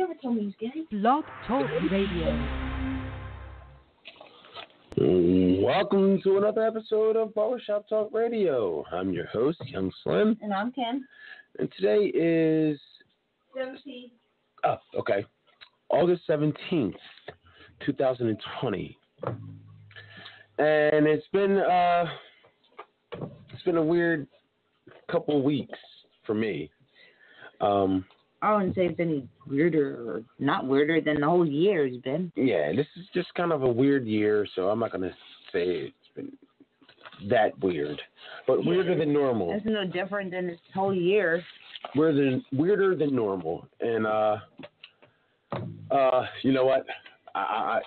never told me he's gay. Blog Talk Radio. Welcome to another episode of Barbershop Talk Radio. I'm your host, Young Slim. And I'm Ken. And today is... 17th. Oh, okay. August 17th, 2020. And it's been a weird couple of weeks for me. I wouldn't say it's any weirder or not weirder than the whole year has been. Yeah, this is just kind of a weird year, so I'm not going to say it's been that weird. But weirder than normal. It's no different than this whole year. Weirder than normal. And, you know what? I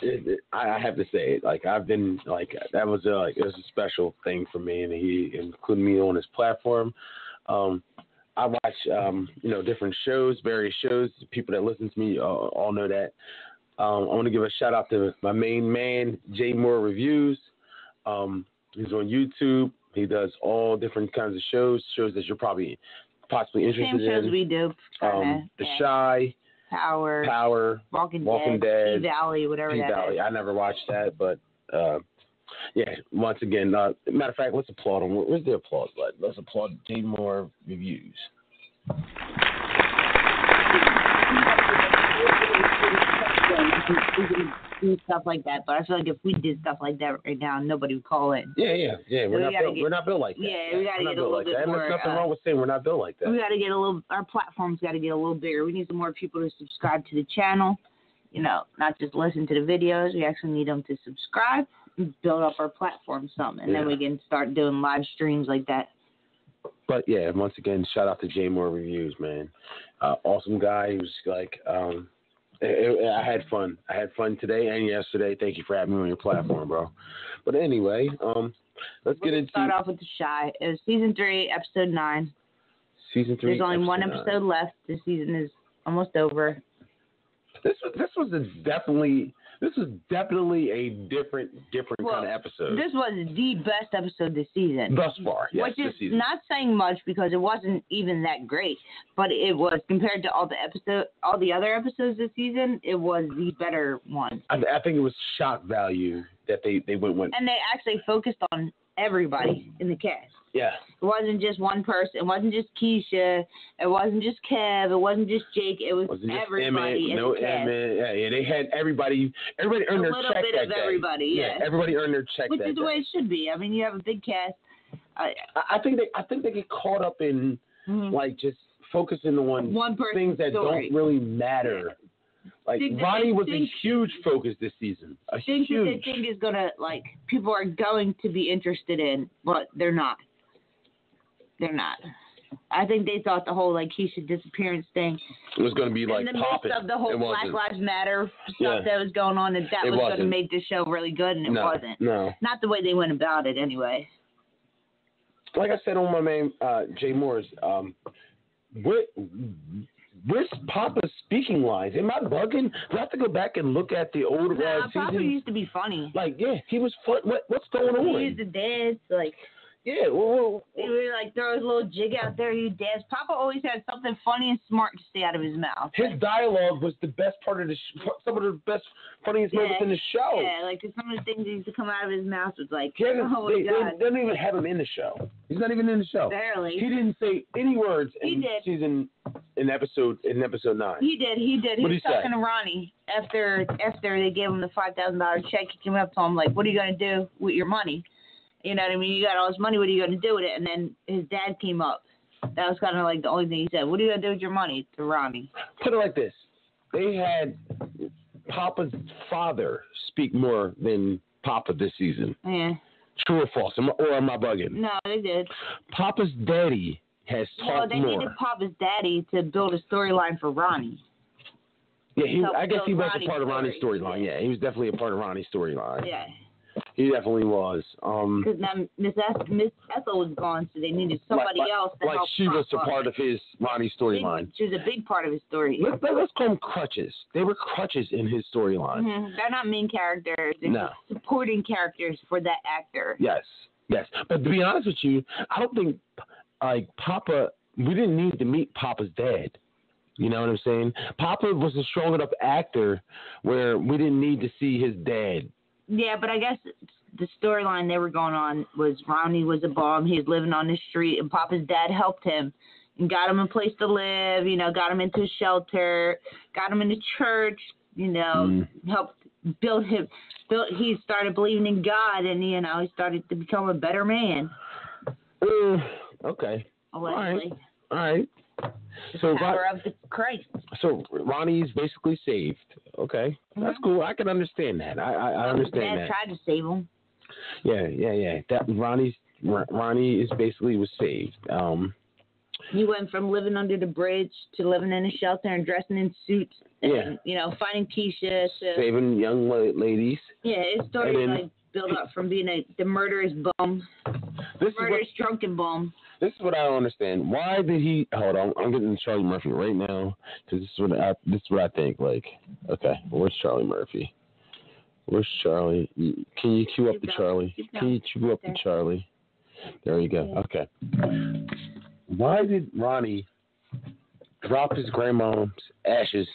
have to say it. Like, I've been, like, that was, it was a special thing for me, and he included me on his platform. I watch, different shows, various shows. People that listen to me all know that. I want to give a shout out to my main man, Jay Moore Reviews. He's on YouTube. He does all different kinds of shows that you're probably possibly interested in. Same shows we do. The Shy. Power. Walking Dead. P-Valley, whatever that P-Valley. is. I never watched that, but once again, matter of fact, let's applaud him. Where's the applause button? Let's applaud Jay Moore Reviews. Do stuff like that, but I feel like if we did stuff like that right now, nobody would call in. Yeah. We're not built like that. Yeah, we got to get a little bit more. There's nothing wrong with saying we're not built like that. We got to get our platform's got to get a little bigger. We need some more people to subscribe to the channel. Not just listen to the videos. We actually need them to subscribe and build up our platform some, and then we can start doing live streams like that. But yeah, once again, shout out to Jay Moore Reviews, man. Awesome guy. He was like, I had fun. I had fun today and yesterday. Thank you for having me on your platform, bro. But anyway, let's get into... Start off with The Shy. It was season 3, episode 9. Season 3. There's only one episode left. The season is almost over. This was definitely a different kind of episode. This was the best episode this season. Thus far, yes. Which is not saying much because it wasn't even that great, but it was compared to all the other episodes this season. It was the better one. I think it was shock value that they went with, and they actually focused on everybody in the cast. Yeah. It wasn't just one person. It wasn't just Keisha. It wasn't just Kev. It wasn't just Jake. It was everybody in the cast. Yeah, they had everybody. Everybody earned their check that day. A little bit of everybody, yeah. Everybody earned their check Which that day. Which is the way it should be. I mean, you have a big cast. I think they get caught up in like just focusing on things that don't really matter. Yeah. Like, Ronnie was a huge focus this season. Things that they think is going to, people are going to be interested in, but they're not. They're not. I think they thought the whole, Keisha disappearance thing. It was going to be, popping. In the midst of the whole Black Lives Matter stuff that was going on, that was going to make this show really good, and it wasn't. No. Not the way they went about it, anyway. Like I said on my main, Jay Moore's, where's Papa's speaking lines? Am I bugging? Do I have to go back and look at the old season? Papa used to be funny. He was fun. What's going on? He used to dance, Yeah, well, he would throw his little jig out there. He dance. Papa always had something funny and smart to say out of his mouth. His dialogue was the best part of some of the best, funniest moments in the show. Yeah, some of the things that used to come out of his mouth was they don't even have him in the show. He's not even in the show. Barely. He didn't say any words in episode 9. He did. He was talking to Ronnie after they gave him the $5,000 check. He came up to him what are you gonna do with your money? You know what I mean? You got all this money. What are you going to do with it? And then his dad came up. That was kind of the only thing he said. What are you going to do with your money? To Ronnie. Put it like this. They had Papa's father speak more than Papa this season. Yeah. True or false? Or am I bugging? No, they did. Papa's daddy has talked more. No, they needed Papa's daddy to build a storyline for Ronnie. Yeah, I guess he was a part of Ronnie's storyline. Yeah, he was definitely a part of Ronnie's storyline. Yeah. He definitely was. Because now Miss Ethel was gone, so they needed somebody else to help. She was a part of his Ronnie storyline. She was a big part of his story. Let's call them crutches. They were crutches in his storyline. Mm-hmm. They're not main characters. They're supporting characters for that actor. Yes. But to be honest with you, I don't think Papa. We didn't need to meet Papa's dad. You know what I'm saying? Papa was a strong enough actor where we didn't need to see his dad. Yeah, but I guess the storyline they were going on was Ronnie was a bum. He was living on the street, and Papa's dad helped him and got him a place to live, got him into a shelter, got him into church, helped build him. He started believing in God, and, he started to become a better man. Okay. Allegedly. All right. The power of the Christ. So Ronnie's basically saved. Okay. That's cool. I can understand that. I understand that. Dad tried to save him. Yeah. That Ronnie is basically was saved. He went from living under the bridge to living in a shelter and dressing in suits and, finding Keisha. Saving young ladies. Yeah, his story built up from being the murderous bum. Murderous drunken bum. This is what I don't understand. Why did he? Hold on, I'm getting Charlie Murphy right now because this is what I think. Like, okay, where's Charlie Murphy? Where's Charlie? Can you cue up the Charlie? Can you cue up the Charlie? There you go. Okay. Why did Ronnie drop his grandma's ashes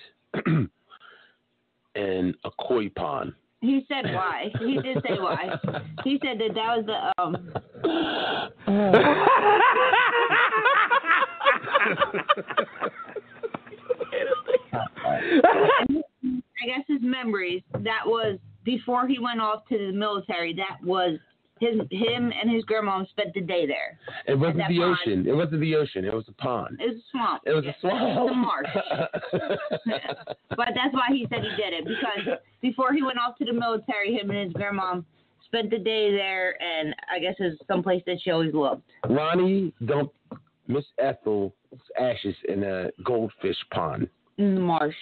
in a koi pond? He said why. He did say why. He said that was the I guess his memories. That was before he went off to the military. That was him and his grandma spent the day there. It wasn't the ocean. It wasn't the ocean. It was a pond. It was a swamp. It was a swamp. It's a marsh. But that's why he said he did it, because before he went off to the military, him and his grandma spent the day there, and I guess it's someplace that she always loved. Ronnie dumped Miss Ethel's ashes in a goldfish pond. In the marsh.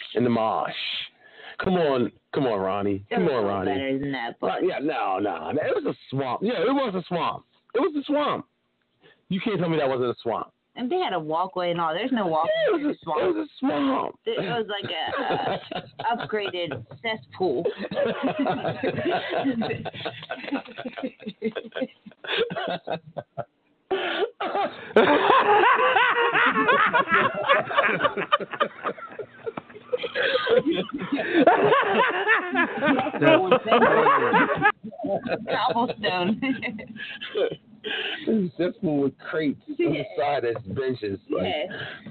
Come on, Ronnie. Come on, Ronnie. Better than that, but yeah, no. It was a swamp. Yeah, it was a swamp. It was a swamp. You can't tell me that wasn't a swamp. And they had a walkway and all. There's no walkway. It was a swamp. It was like a upgraded cesspool. Cobblestone. Cesspool with crates on the side as benches.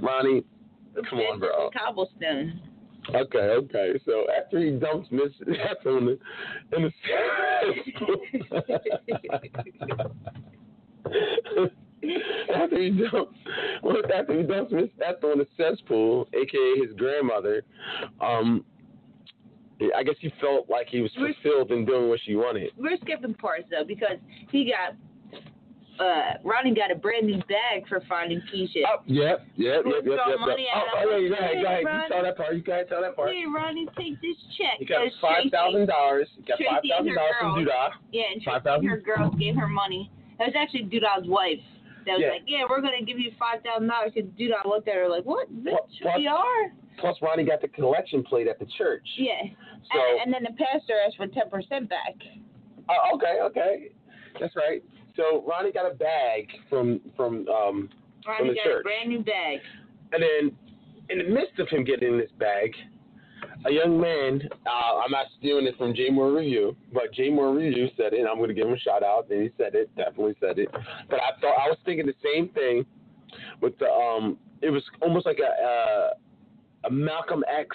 Ronnie, come on, bro. Cobblestone. Okay. So after he dumps Miss Ethel in the after he dumps Miss Ethel in the cesspool, aka his grandmother, I guess he felt like he was fulfilled in doing what she wanted. We're skipping parts though, because Ronnie got a brand new bag for finding Keisha. Oh, yep. Money go ahead. You tell that part. Hey, Ronnie, take this check. You got $5,000. You got $5,000 from Doodah. Yeah, and Tracy, her girls gave her money. That was actually Doodah's wife. That was we're going to give you $5,000. Because Doodah looked at her like, what, bitch, we are? Plus, Ronnie got the collection plate at the church. Yeah. So, and then the pastor asked for 10% back. Okay. That's right. So Ronnie got a bag from the church. Ronnie got a brand new bag. And then, in the midst of him getting this bag, a young man, I'm not stealing it from J Moore Review, but J Moore Review said it, and I'm going to give him a shout out, and he said it, definitely said it. But I was thinking the same thing with the, it was almost like a Malcolm X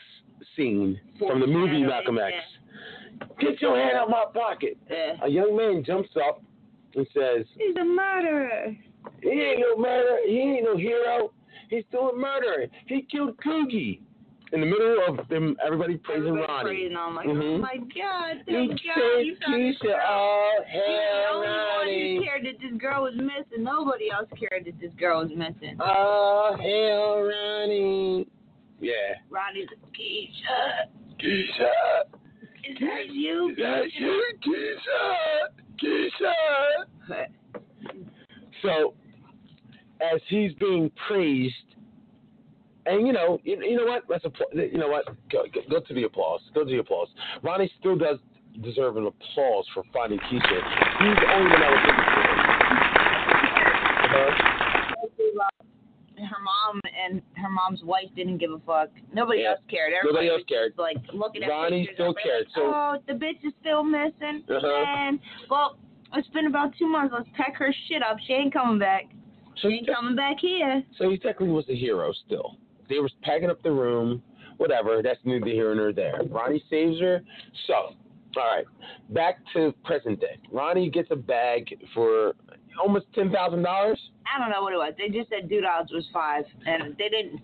scene from the movie Malcolm X. Get your hand out my pocket. Yeah. A young man jumps up and says, he's a murderer. He ain't no murderer. He ain't no hero. He's still a murderer. He killed Coogie. In the middle of them, everybody praising Ronnie. Praising him. Like, oh my God, thank God. You Keisha, oh, hell, Ronnie. One cared that this girl was missing. Nobody else cared that this girl was missing. Oh, hell, Ronnie. Yeah. Ronnie's Keisha. Is that you? Is that you, Keisha? So, as he's being praised, and you know what? You know what? Go to the applause. Ronnie still does deserve an applause for finding Keisha. He's the only one that was looking for her. Her her mom's wife didn't give a fuck. Nobody else cared. Nobody else cared. Like looking at Ronnie pictures still cared. Like, oh, the bitch is still missing. And well, it's been about 2 months. Let's pack her shit up. She ain't coming back. She ain't coming back here. So he technically was a hero still. They were packing up the room. Whatever. That's neither here nor there. Ronnie saves her. So, all right. Back to present day. Ronnie gets a bag for almost $10,000. I don't know what it was. They just said Doodles was 5, and they didn't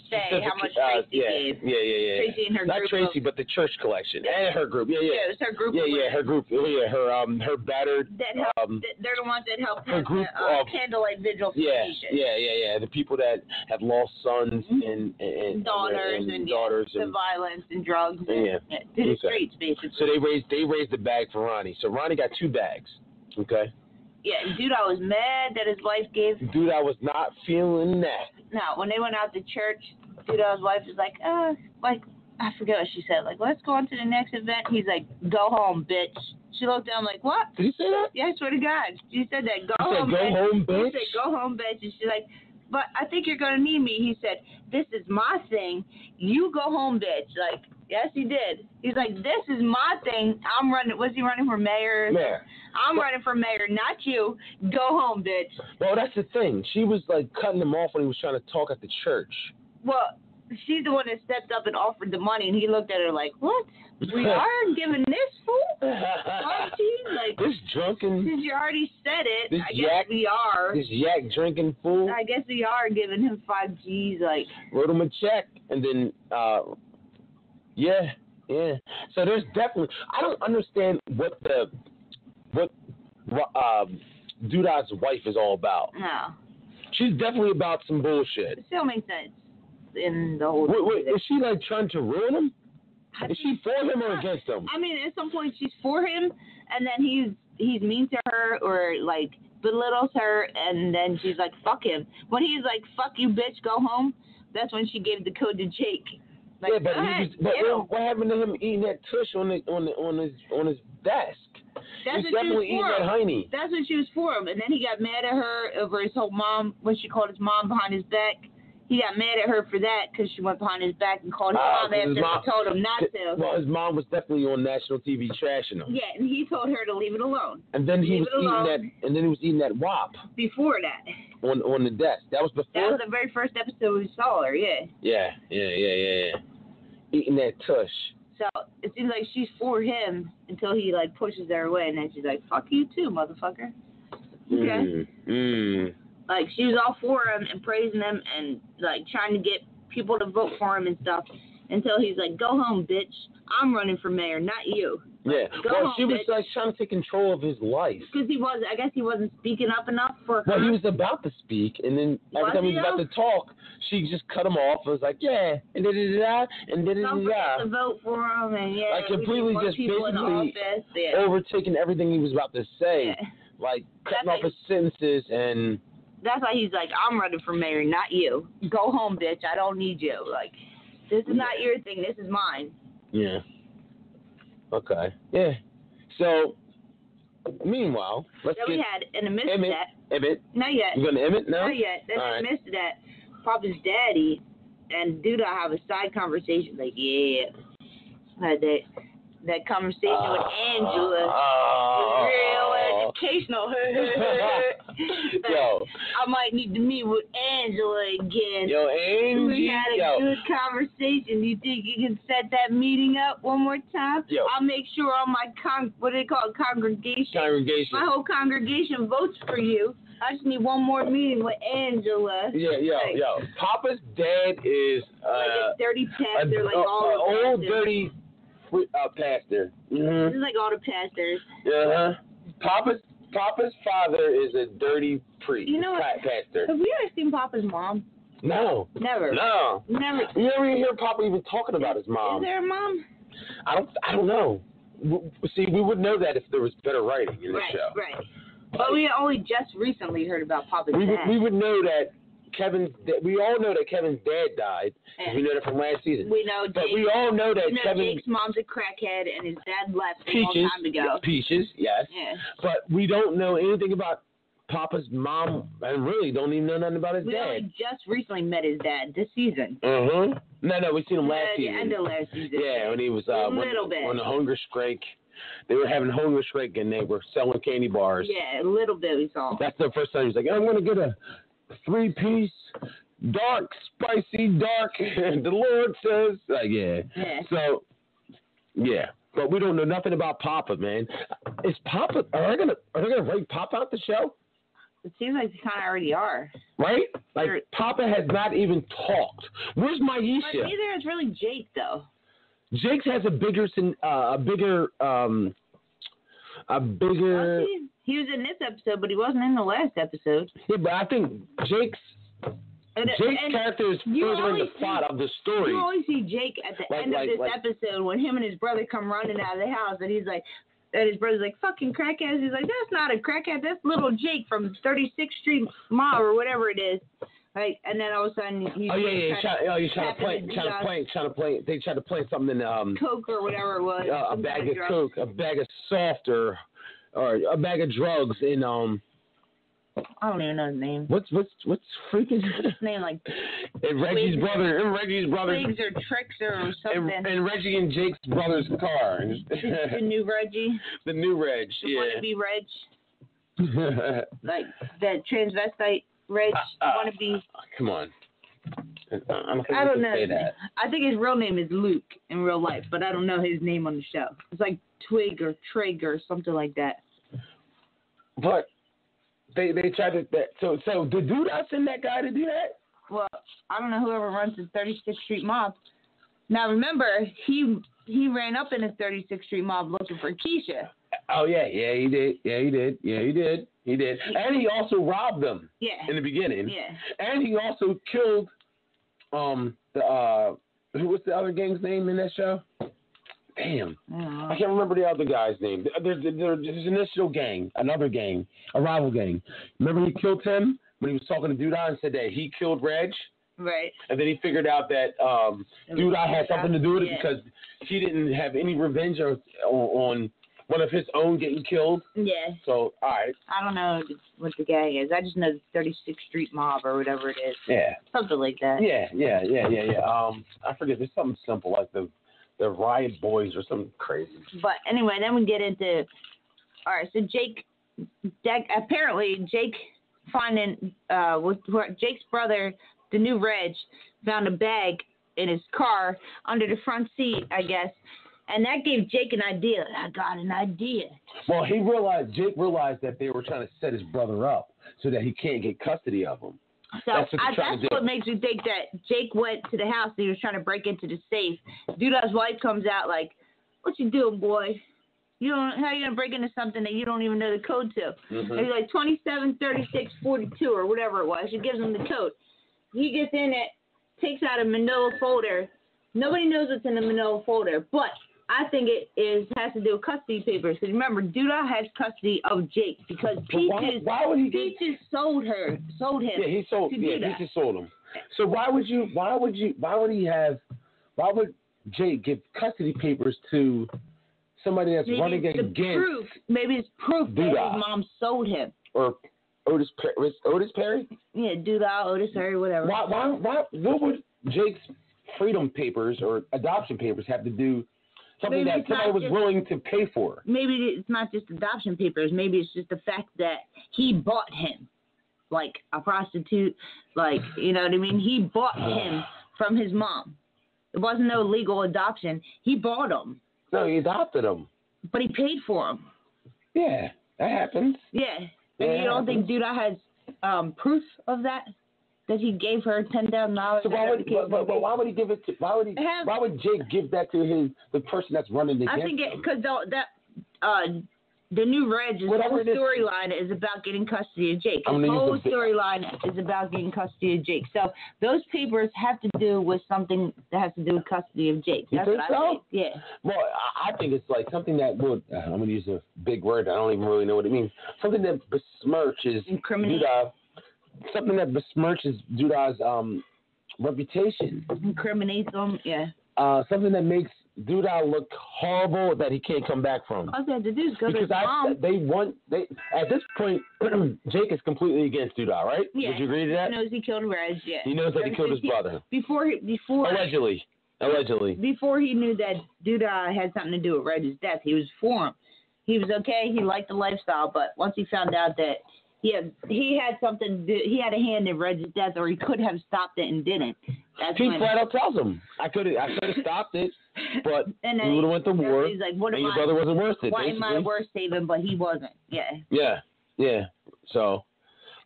say how much Tracy gave. Yeah. Tracy and her Not group. Tracy, but the church collection and her group. Yeah, it was her group. Her group. Yeah, her battered. They're the ones that helped her group candlelight vigil for patients. Yeah. The people that have lost sons and daughters and the violence and drugs. To the streets, basically. So they raised the bag for Ronnie. So Ronnie got 2 bags. Okay. Yeah, dude, I was mad that his wife gave. Dude, I was not feeling that. No, when they went out to church, dude, his wife was like, I forget what she said. Like, let's go on to the next event. He's like, go home, bitch. She looked at him like, what? Did he say that? Yeah, I swear to God. She said that. Go home, bitch. He said, go home, bitch. And she's like, but I think you're gonna need me. He said, this is my thing. You go home, bitch. Like, yes, he did. He's like, this is my thing. I'm running. Was he running for mayor? Yeah. I'm running for mayor, not you. Go home, bitch. Well, that's the thing. She was like cutting him off when he was trying to talk at the church. Well, she's the one that stepped up and offered the money, and he looked at her like, what? We are giving this fool? Like, this drunken. Since you already said it, I guess yak, we are. This yak drinking fool. I guess we are giving him 5 G's. Like, wrote him a check, and then, yeah. So there's definitely. I don't understand what Doodah's wife is all about. No. She's definitely about some bullshit. It still makes sense in the whole. Wait, is she like trying to ruin him? Is she for him or against him? I mean, at some point she's for him, and then he's mean to her or like belittles her, and then she's like, fuck him. When he's like, fuck you, bitch, go home, that's when she gave the code to Jake. Like, yeah, but what happened to him eating that tush on his desk? That's He's definitely eating that honey. That's what she was for him, and then he got mad at her over his whole mom when she called his mom behind his back. He got mad at her for that because she went behind his back and called his mom after she told him not to. Well, his mom was definitely on national TV trashing him. Yeah, and he told her to leave it alone. And then he was eating that WAP. Before that. On the desk. That was before? That was the very first episode we saw her, yeah. Yeah. Eating that tush. So it seems like she's for him until he like pushes her away, and then she's like, "Fuck you too, motherfucker." Okay. Like she was all for him and praising him and like trying to get people to vote for him and stuff until he's like, "Go home, bitch. I'm running for mayor, not you." Yeah. Well, she was like trying to take control of his life. Because I guess he wasn't speaking up enough for her. Well, he was about to speak, and then every time he was about to talk, she just cut him off. And was like, yeah, and da-da-da-da, and da-da-da-da. Don't forget to vote for him, and yeah. Like completely just basically overtaking everything he was about to say. Yeah. Like cutting off his sentences and... That's why he's like, I'm running for mayor, not you. Go home, bitch. I don't need you. Like, this is not your thing. This is mine. Yeah. Okay. Yeah. So, meanwhile, let's we had, in the midst of that. Emmett. Not yet. You going to Emmett? No? Not yet. Then in the midst of that, Papa's daddy and Duda have a side conversation. Like, yeah. Had that conversation with Angela. Real educational. Yo. I might need to meet with Angela again. Yo, Angie. We had a good conversation. You think you can set that meeting up one more time? Yo. I'll make sure all my congregation. My whole congregation votes for you. I just need one more meeting with Angela. Yo. Papa's dad is like a dirty pastor, like all the old dirty pastor. This is like all the pastors. Papa's father is a dirty priest. You know what? Pastor. Have we ever seen Papa's mom? No. Never. No. Never. You never even hear Papa even talking about his mom. Is there a mom? I don't know. See, we would know that if there was better writing in the show. Right. But we only just recently heard about Papa's dad. We would know that we all know that Kevin's dad died. We know that from last season. We know. But we all know that Jake's mom's a crackhead and his dad left a long time ago. Peaches, yes. Yeah. But we don't know anything about Papa's mom, and really don't even know nothing about his we dad. only just recently met his dad this season. No, we seen him last season. The end of last season. Yeah, when he was a little bit. on the hunger strike. They were having hunger strike and they were selling candy bars. Yeah, a little bit we saw. That's the first time he was like, I'm gonna get a 3-piece dark, spicy, dark. The Lord says, yeah. So, yeah, but we don't know nothing about Papa, man. Is Papa? Are they gonna break Papa out the show? It seems like they kind of already are. Right? Like Papa has not even talked. Where's Maisha? But neither is really Jake though. Jake has a bigger. He was in this episode, but he wasn't in the last episode. Yeah, but I think Jake's character is further in the plot of the story. You always see Jake at the end of this episode when him and his brother come running out of the house, and he's like, and his brother's like, "Fucking crackheads." He's like, "That's not a crackhead. That's little Jake from 36th Street Mob or whatever it is." Right, and then all of a sudden They tried to plant something in Coke or whatever it was. A bag of Coke, a bag of soft or a bag of drugs in I don't even know his name. What's freaking his name? Like and Reggie's brother. Twigs or Tricks or something. And Reggie and Jake's brother's car. The new Reggie. The new Reg. The wannabe Reg. Like that transvestite Reg wannabe. Come on. I don't know. I think his real name is Luke in real life, but I don't know his name on the show. It's like Twig or Trig or something like that. But they tried to so did Duda send that guy to do that? Well, I don't know whoever runs the 36th Street Mob. Now remember, he ran up in the 36th Street Mob looking for Keisha. Oh yeah, he did. And he also robbed them. Yeah. In the beginning. Yeah. And he also killed who was the other gang's name in that show? Damn. I can't remember the other guy's name. There's an initial gang, another gang, a rival gang. Remember he killed him when he was talking to Duda and said that he killed Reg? Right. And then he figured out that Duda had something to do with it because he didn't have any revenge on one of his own getting killed. Yeah. So, all right. I don't know what the gang is. I just know the 36th Street Mob or whatever it is. Yeah. Something like that. Yeah. I forget. There's something simple like the Riot Boys or something crazy. But anyway, then we get into, all right, so apparently Jake finding, Jake's brother, the new Reg, found a bag in his car under the front seat, I guess, and that gave Jake an idea. I got an idea. Well, Jake realized that they were trying to set his brother up so that he can't get custody of him. So that's what makes me think that Jake went to the house and he was trying to break into the safe. Duda's wife comes out like, "What you doing, boy? How are you gonna break into something that you don't even know the code to?" Mm-hmm. And he's like 273642 or whatever it was. She gives him the code. He gets in it, takes out a manila folder. Nobody knows what's in the manila folder, but I think has to do with custody papers. Because remember, Duda has custody of Jake because Peaches sold him. Yeah, he sold. Yeah, Peaches sold him. So why would Jake give custody papers to somebody that's running against? Maybe it's proof that his mom sold him. Or Otis Perry? Yeah, Duda, Otis Perry, whatever. What would Jake's freedom papers or adoption papers have to do? Something that somebody was willing to pay for. Maybe it's not just adoption papers. Maybe it's just the fact that he bought him, like a prostitute. Like, you know what I mean? He bought him from his mom. It wasn't no legal adoption. He bought him. No, he adopted him. But he paid for him. Yeah, that happens. Yeah. And you don't think Duda has proof of that? That he gave her $10,000. So why would he give it to? Why would Jake give that to the person that's running against him? I think because the new Reg's whole storyline is about getting custody of Jake. His whole storyline is about getting custody of Jake. So those papers have to do with something that has to do with custody of Jake. That's what I think. Yeah. Well, I think it's like something that would. I'm going to use a big word. I don't even really know what it means. Something that besmirches Duda. Something that besmirches Duda's reputation. Incriminates him, yeah. Something that makes Doodah look horrible that he can't come back from? All they had to do is go to his Because mom. At this point, Jake is completely against Doodah, right? Yeah. Would you agree to that? He knows he killed Reg, yeah. He knows that he killed his brother. Before Allegedly. Before he knew that Doodah had something to do with Reg's death, he was for him. He was okay. He liked the lifestyle, but once he found out that he had a hand in Reg's death, or he could have stopped it and didn't. He flat out tells him, I could have stopped it, but you would have went to war, he's like, what and your brother wasn't worth it. Why basically. am I worth saving, but he wasn't? Yeah. Yeah. So,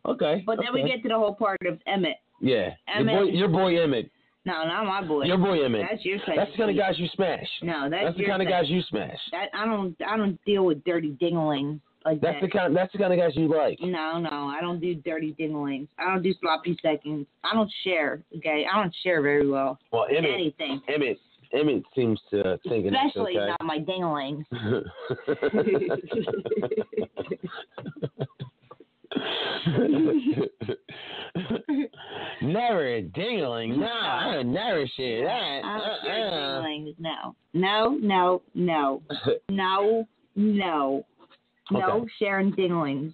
okay. But then we get to the whole part of Emmett. Yeah. Emmett. Your boy Emmett. No, not my boy. Your boy Emmett. That's your type. That's the kind of guys you smash. No, that's the kind of guys you smash. I don't deal with dirty dinglings like that's that. That's the kind of guys you like. No, I don't do dirty dinglings. I don't do sloppy seconds. I don't share. Okay, I don't share very well. Well, anything. Emmett seems to think especially okay. not my dinglings. Never a dingling. No, I would never share that. I don't share dinglings. No. No sharing dinglings.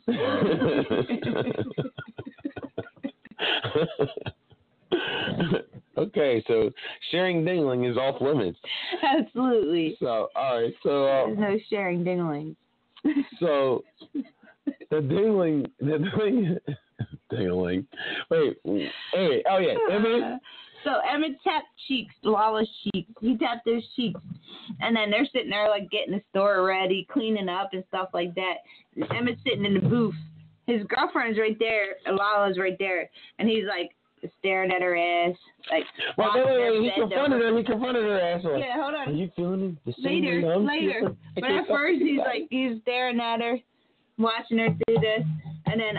Okay, so sharing dingling is off limits. Absolutely. So, all right. So there's no sharing dinglings. So the dingling. Wait. Hey. Oh yeah. Emmett. So Emmett tapped Lala's cheeks. He tapped those cheeks, and then they're sitting there like getting the store ready, cleaning up and stuff like that. And Emmett's sitting in the booth. His girlfriend's right there, and Lala's right there, and he's like staring at her ass. Like, well, wait. He confronted her ass. Like, yeah, hold on. Are you feeling the same later. But at first he's staring at her, watching her do this, and then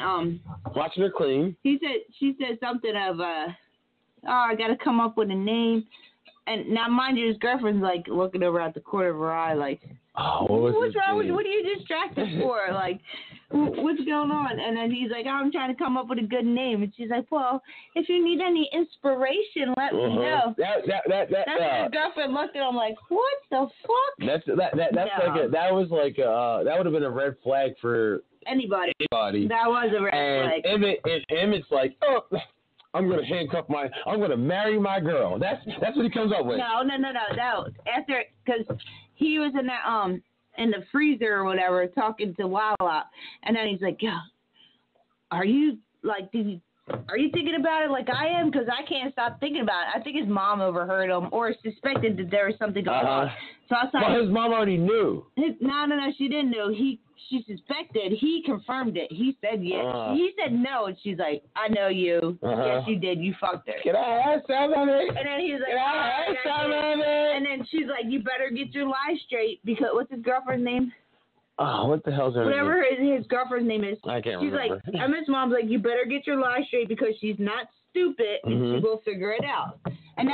watching her clean. She said something of I gotta come up with a name. And now, mind you, his girlfriend's like looking over at the corner of her eye, like, what's wrong with you? What are you distracted for? Like, what's going on? And then he's like, I'm trying to come up with a good name. And she's like, well, if you need any inspiration, let me know. That's when his girlfriend looked at him like, what the fuck? That would have been a red flag for anybody. That was a red flag. Emmett's like, I'm gonna marry my girl. That's what he comes up with. No. After, because he was in the freezer or whatever talking to Lala, and then he's like, yeah, are you thinking about it like I am? Because I can't stop thinking about it. I think his mom overheard him or suspected that there was something going on. So I was like, well, his mom already knew. No, she didn't know. She suspected. He confirmed it. He said yes. He said no, and she's like, I know you. Yes, you did. You fucked her. Can I have some of it? And then he's like, Can I have some of it? And then she's like, you better get your lies straight, because what's his girlfriend's name? Oh, what the hell's her name? Whatever his girlfriend's name is. I can't remember. She's like, Emmett's mom's like, you better get your lies straight because she's not stupid and she will figure it out. And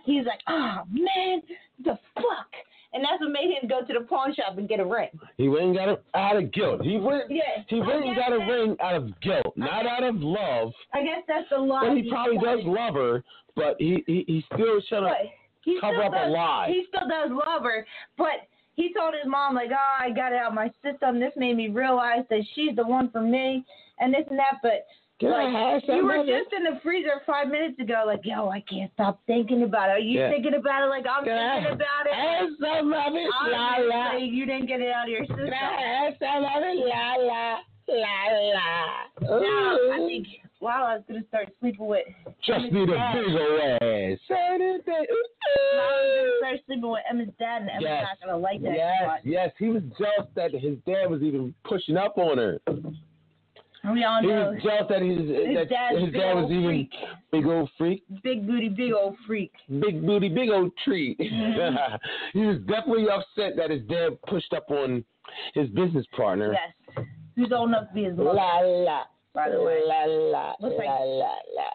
he's like, oh man, the fuck. And that's what made him go to the pawn shop and get a ring. He went and got it out of guilt. He went and got a ring out of guilt, not out of love. I guess that's the lie. Well, he probably does love her, but he still trying to cover up a lie. He still does love her, but he told his mom, like, I got it out of my system. This made me realize that she's the one for me, and this and that, but you were just in the freezer 5 minutes ago, like, yo, I can't stop thinking about it. Are you thinking about it like I'm thinking about it? Have some of it, la la. You didn't get it out of your system. Have some of it, la la, la la. Now, I think Lala's going to start sleeping with just need a big ol' ass. Lala's going to start sleeping with Emma's dad, and Emma's not going to like that. Yes, he was jealous that his dad was even pushing up on her. We all know. He was jealous that his dad was even big old freak. Big booty, big old freak. Big booty, big old treat. He was definitely upset that his dad pushed up on his business partner. Yes. Who's old enough to be his mother. La la. By the way. La la. Looks like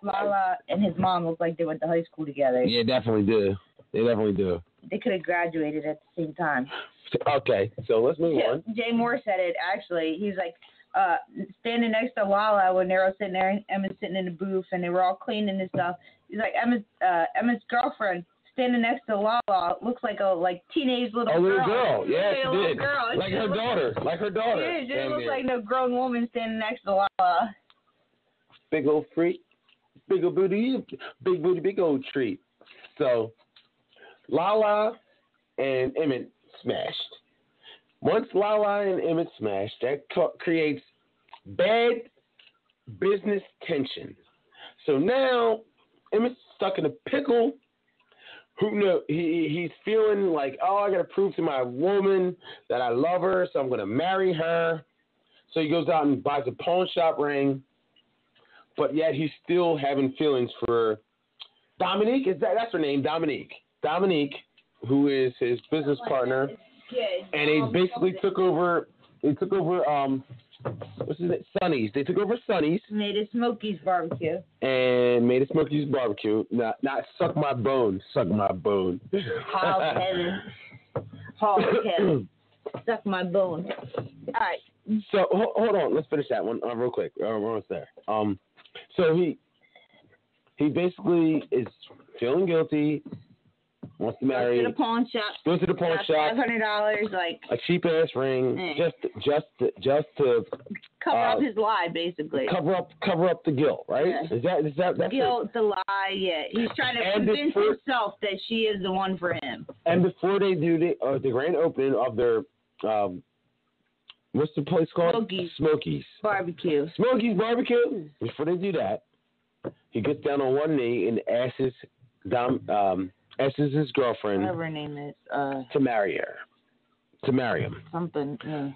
Lala and his mom look like they went to high school together. Yeah, definitely do. They definitely do. They could have graduated at the same time. Okay, so let's move on. Jay Moore said it, actually. He's like, standing next to Lala when they were sitting there, Emma's sitting in the booth, and they were all cleaning and stuff. He's like, Emma's girlfriend standing next to Lala looks like a teenage little girl. A little girl, yeah, like she a little did. Girl. Like her daughter. Yeah, she didn't look like no grown woman standing next to Lala. Big old freak. Big old booty, big old treat. So, Lala and Emmett smashed. Once Lala and Emmett smashed, that creates bad business tension. So now Emmett's stuck in a pickle. He's feeling like, oh, I got to prove to my woman that I love her, so I'm going to marry her. So he goes out and buys a pawn shop ring, but yet he's still having feelings for Dominique. That's her name, Dominique. Dominique, who is his business partner, and they basically took over. They took over. What's his name? Sonny's. They took over Sonny's. Made a Smokey's barbecue. And made a Smokey's barbecue. Not suck my bone. Suck my bone. Hall Kevin. Suck my bone. All right. So hold on. Let's finish that one real quick. We're almost there. So he basically is feeling guilty. Wants to marry. Goes to the pawn shop. Goes to the pawn shop. $500, like a cheap ass ring, just to cover up his lie, basically. Cover up the guilt, right? Yeah. Is that that's guilt, the lie? Yeah, he's trying to convince himself that she is the one for him. And before they do the grand opening of their what's the place called? Smokey's barbecue. Smokey's barbecue. Before they do that, he gets down on one knee and asks his girlfriend, whatever her name is, to marry him. Something, yeah.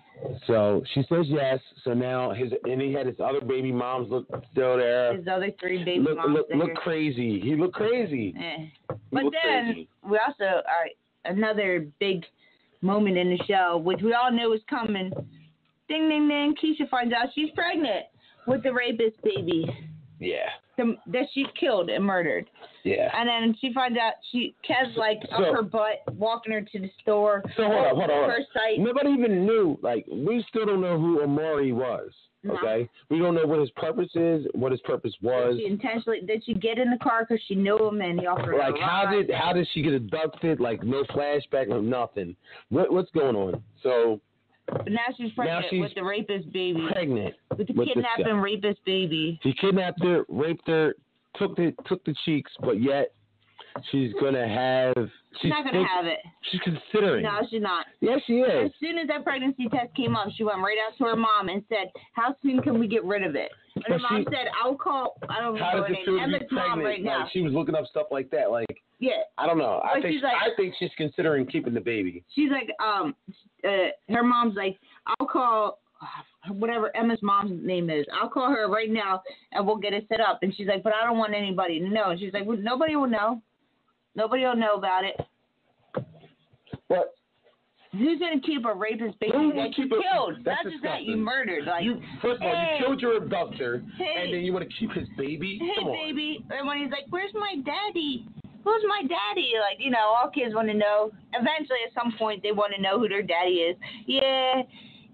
So she says yes. So now he had his other baby moms still there. His other 3 baby moms look crazy. He looked crazy. Yeah. But then crazy. We also another big moment in the show, which we all knew was coming. Ding ding ding. Keisha finds out she's pregnant with the rapist baby. Yeah. That she killed and murdered. Yeah. And then she finds out Kev's up her butt, walking her to the store. So hold on. First sight. Nobody even knew. We still don't know who Amari was. Okay. No. We don't know what his purpose is. What his purpose was. Did she get in the car because she knew him and he offered her a ride? How did she get abducted? No flashback, no nothing. What's going on? So. But now she's pregnant with the rapist baby. Pregnant with the kidnapping rapist baby. He kidnapped her, raped her, took the cheeks, but yet she's gonna have. She's not gonna have it. She's considering. No, she's not. Yes, she is. As soon as that pregnancy test came up, she went right out to her mom and said, "How soon can we get rid of it?" And her mom said, "I'll call." I don't know her name. Emma's mom right now. She was looking up stuff like that. Yeah. I don't know. I think she's considering keeping the baby. She's her mom's like, I'll call whatever Emma's mom's name is. I'll call her right now and we'll get it set up. And she's like, but I don't want anybody to know. And she's like, well, nobody will know. Nobody will know about it. What? Who's gonna keep a rapist baby that you killed? That's just that you murdered. First of all, you killed your abductor, and then you want to keep his baby? Come on. Baby. And when he's like, where's my daddy? Who's my daddy? All kids want to know. Eventually, at some point, they want to know who their daddy is. Yeah,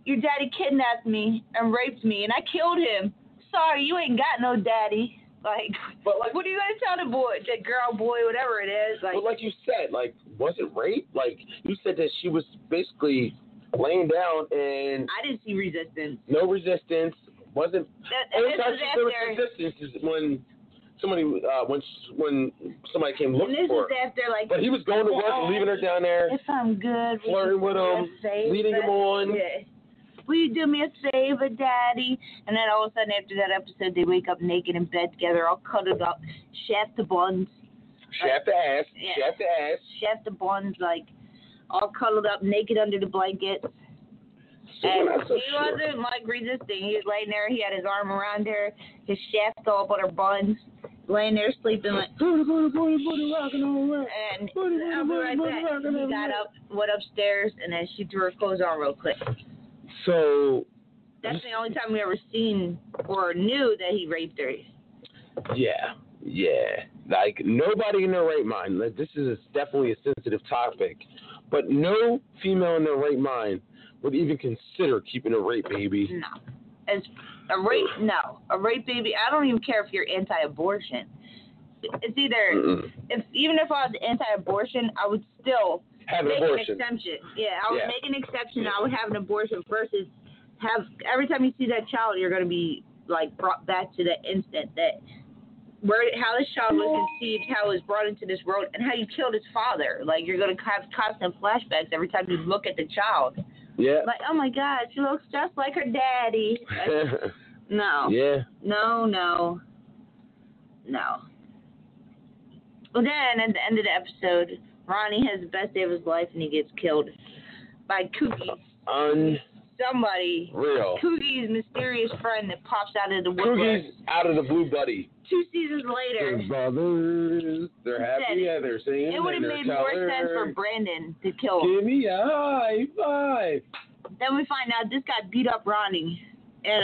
your daddy kidnapped me and raped me, and I killed him. Sorry, you ain't got no daddy. What are you gonna tell the boy, the girl, boy, whatever it is? But like you said, was it rape? You said that she was basically laying down and I didn't see resistance. No resistance. Wasn't. Only time there was resistance is when somebody when somebody came looking for her. This is after But he was going to work and leaving her down there. If I'm good, flirting with him, leading him on. Yeah. Will you do me a favor, Daddy? And then all of a sudden, after that episode, they wake up naked in bed together, all cuddled up, shaft the buns. Shaft the ass. Yeah. Shaft the ass. Shaft the buns, all cuddled up, naked under the blanket. And he wasn't resisting. He was laying there. He had his arm around her, his shaft all up on her buns, laying there sleeping and I'll be right back. He got up, went upstairs, and then she threw her clothes on real quick. So that's the only time we ever seen or knew that he raped her. Yeah. Nobody in their right mind. This is definitely a sensitive topic, but no female in their right mind would even consider keeping a rape baby. No. A rape baby, I don't even care if you're anti-abortion. it's either even if I was anti-abortion, I would still have an make abortion. An exception. Yeah, I would make an exception. I would have an abortion versus have every time you see that child, you're going to be like brought back to the instant that how this child was conceived, how it was brought into this world, and how you killed his father. Like you're going to have constant flashbacks every time you look at the child. Yeah. Like, oh my God, she looks just like her daddy. Like, no. Yeah. No. Well, then at the end of the episode, Ronnie has the best day of his life, and he gets killed by Cookie. Somebody. Real. Coogie's mysterious friend that pops out of the woodwork. Coogie's out of the blue buddy. 2 seasons later. His brothers, they're happy, they're singing. It would have made more sense for Brandon to kill him. Give me a high five. Then we find out this guy beat up Ronnie in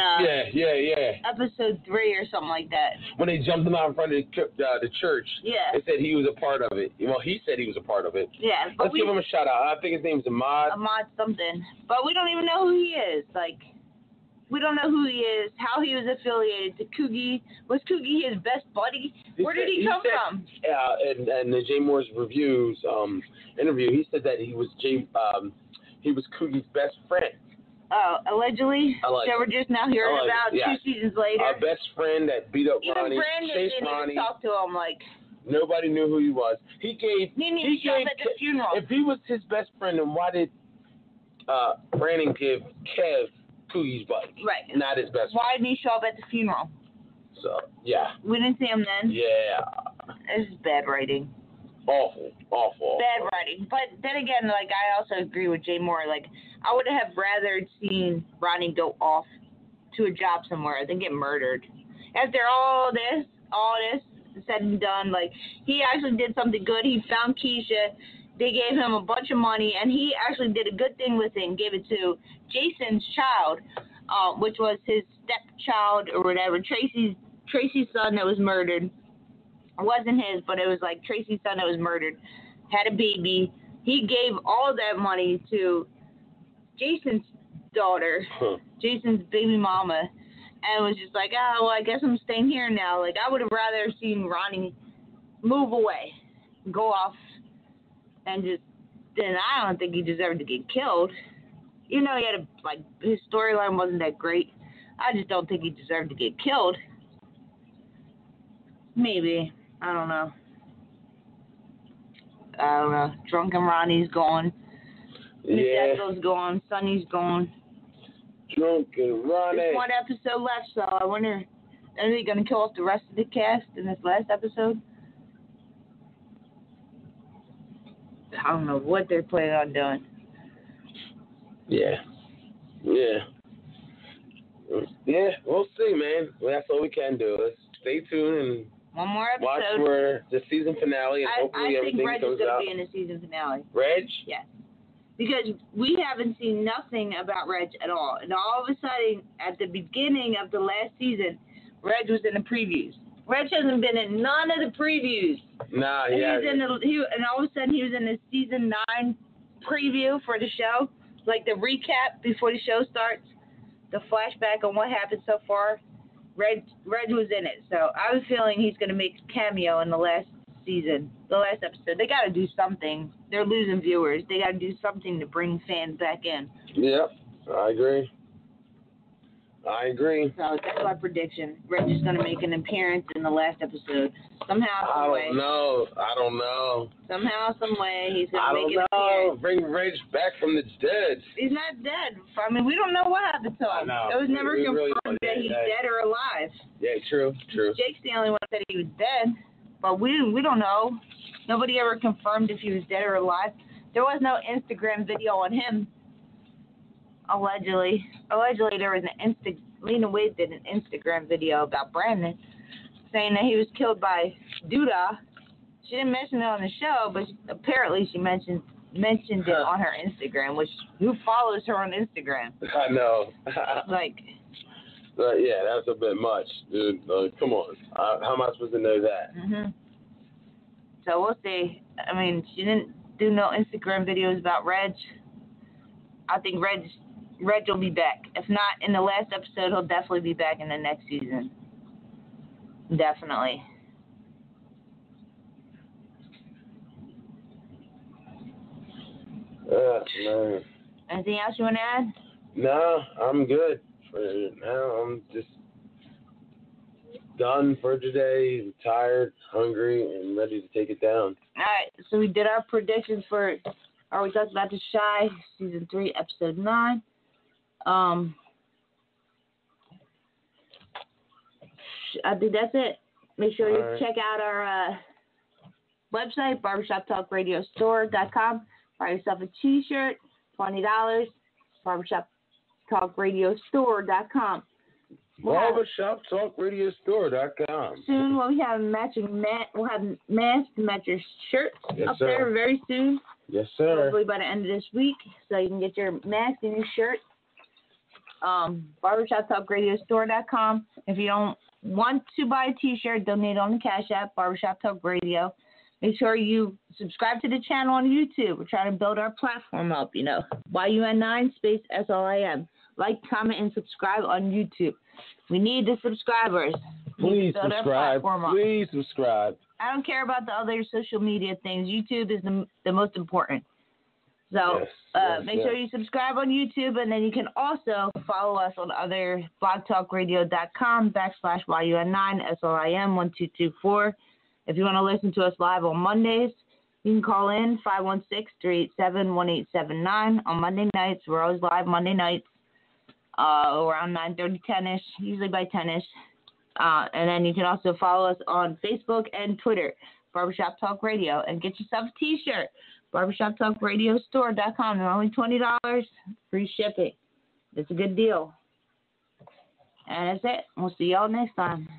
episode 3 or something like that. When they jumped him out in front of the church, they said he was a part of it. Well, he said he was a part of it. Yeah. But Let's give him a shout out. I think his name's Ahmad. Ahmad something. But we don't even know who he is. Like, we don't know who he is, how he was affiliated to Coogie. Was Coogie his best buddy? Where did he come from? In the Jay Moore's reviews interview, he said that he was Coogie's best friend. Oh, allegedly? So we're just now hearing about 2 seasons later? Our best friend that beat up Ronnie, Brandon chased didn't Ronnie. even talk to him, like... Nobody knew who he was. He gave at the funeral. If he was his best friend, then why did Brandon give Kev Coogie's buddy? Right. Not his best friend. Why didn't he show up at the funeral? So, yeah. We didn't see him then? Yeah. This is bad writing. Awful. Bad writing. But then again, like, I also agree with Jay Moore. Like, I would have rather seen Ronnie go off to a job somewhere than get murdered. After all this said and done, like, he actually did something good. He found Keisha. They gave him a bunch of money, and he actually did a good thing with it and gave it to Jason's child, which was his stepchild or whatever, Tracy's son that was murdered. It wasn't his, but it was like Tracy's son that was murdered, had a baby. He gave all that money to Jason's daughter, Jason's baby mama, and was just like, oh, well, I guess I'm staying here now. Like, I would have rather seen Ronnie move away, go off, and then I don't think he deserved to get killed. You know, he had his storyline wasn't that great. I just don't think he deserved to get killed. Maybe. I don't know. Drunken Ronnie's gone. Yeah. Miss gone. Sonny's gone. Drunken Ronnie. There's one episode left, so I wonder, are they going to kill off the rest of the cast in this last episode? I don't know what they're planning on doing. Yeah, we'll see, man. Well, that's all we can do. Let's stay tuned and one more episode. Watch for the season finale, and hopefully everything goes out. I think Reg is going to be in the season finale. Reg? Yes. Because we haven't seen nothing about Reg at all. And all of a sudden, at the beginning of the last season, Reg was in the previews. Reg hasn't been in none of the previews. Nah, and and all of a sudden, he was in the season 9 preview for the show. Like the recap before the show starts. The flashback on what happened so far. Reg was in it, so I have a feeling he's going to make a cameo in the last season, the last episode. They got to do something. They're losing viewers. They got to do something to bring fans back in. Yep, I agree. So that's my prediction. Reg is going to make an appearance in the last episode. Somehow, some way. I don't know. Somehow, some way, he's going to make an appearance. I don't know. Bring Reg back from the dead. He's not dead. I mean, we don't know what happened to him. I know. It was never confirmed that he's dead or alive. Yeah, true. Jake's the only one that said he was dead, but we don't know. Nobody ever confirmed if he was dead or alive. There was no Instagram video on him. Allegedly, there was Lena Waithe did an Instagram video about Brandon, saying that he was killed by Duda. She didn't mention it on the show, but apparently she mentioned it on her Instagram, who follows her on Instagram? I know. Yeah, that's a bit much, dude. Come on. How am I supposed to know that? Mm-hmm. So we'll see. I mean, she didn't do no Instagram videos about Reg. I think Reg will be back. If not in the last episode, he'll definitely be back in the next season. Definitely. No. Anything else you want to add? No, I'm good for now. I'm just done for today. I'm tired, hungry, and ready to take it down. All right, so we did our predictions for, we talked about The Chi, Season 3, Episode 9. I think that's it. Make sure you check out our website, barbershoptalkradiostore.com. Buy yourself a t-shirt, $20, barbershoptalkradiostore.com. Barbershoptalkradiostore.com. Soon we'll have we'll have masks to match your shirts up sir. there very soon. Yes, sir. Hopefully by the end of this week, so you can get your mask and your shirt. Barbershoptalkradiostore.com. If you don't want to buy a t-shirt, donate on the Cash App, Barbershop Talk Radio. Make sure you subscribe to the channel on YouTube. We're trying to build our platform up, YUN9 space SLIM. Like, comment, and subscribe on YouTube. We need the subscribers. Please subscribe. Please subscribe. I don't care about the other social media things. YouTube is the most important. So make sure you subscribe on YouTube, and then you can also follow us on other blogtalkradio.com/YUN9 SLIM 1224. If you want to listen to us live on Mondays, you can call in 516-387-1879. On Monday nights, we're always live Monday nights around 9:30, 10-ish, usually by 10-ish. And then you can also follow us on Facebook and Twitter, Barbershop Talk Radio, and get yourself a t-shirt. BarbershopTalkRadioStore.com. They're only $20, free shipping. It's a good deal. And that's it. We'll see y'all next time.